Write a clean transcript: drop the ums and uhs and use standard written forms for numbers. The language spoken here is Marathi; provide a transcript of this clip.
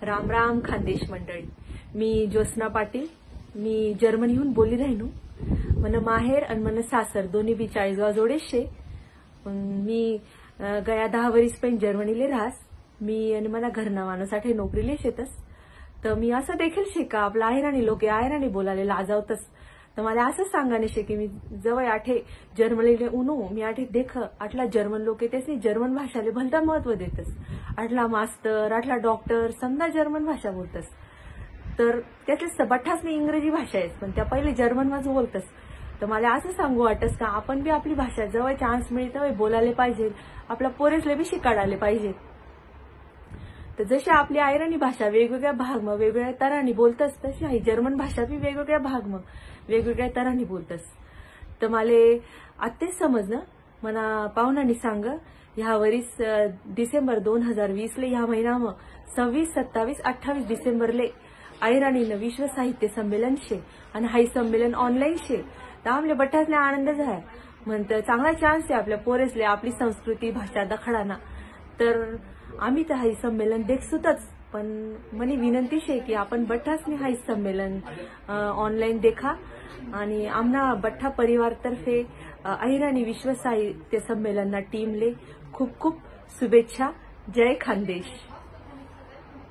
राम राम खानदेश मंडळी. मी ज्योत्स्ना पाटील. मी जर्मनीहून बोली राहिनो. मन माहेर आणि मन सासर दोन्ही बी 40 जोडेच शे. मी गया 10 वर्ष पण जर्मनीले राहस. मी आणि मला घरनावानासाठी नोकरीले शेतस. तर मी असं देखील शे का आपला आहेराणी लोक आहेराणी बोलायला लाजावतस. तर मला असं सांगाने शे की मी जवळ आठे जर्मनीले उनो मी आठे देख आटला जर्मन लोक त्यासनी जर्मन भाषाले भलता महत्व देतस. आटला मास्तर आटला डॉक्टर समजा जर्मन भाषा बोलतस. तर त्यातले बठ्ठासनी इंग्रजी भाषा आहे पण त्या पहिले जर्मन मध्ये बोलतस. तर मला असं सांगू वाटस का आपण बी आपली भाषा जवळ चान्स मिळते बोलायला पाहिजे. आपल्या पोरेसले बी शिकाडायला पाहिजे. तर जशी आपली आयराणी भाषा वेगवेगळ्या भाग मग वेगवेगळ्या तऱ्हाने बोलतस तशी ही जर्मन भाषा बी वेगवेगळ्या भाग मग वेगवेगळ्या तऱ्हाने बोलतस. तर मला आत्तेच समजलं. मना पाहुणांनी सांग ह्या वरीस डिसेंबर 2020 ले ह्या महिना मग 26, 27, 28 डिसेंबरले आयराणीनं विश्व साहित्य संमेलन शे आणि हाई संमेलन ऑनलाईन शे. तर आपल्या बठ्ठासले आनंद झाला. म्हणतं चांगला चान्स आहे आपल्या पोरेसले आपली संस्कृती भाषा दखडाना. तर आम्ही तर हाई संमेलन देखसुतच पण मनी विनंती शे की आपण बठ्ठासनी हाई संमेलन ऑनलाईन देखा आणि आमना बठ्ठा परिवार तर्फे अहिराणी विश्व साहित्य संमेलनना टीमले खूप खूप शुभेच्छा. जय खानदेश.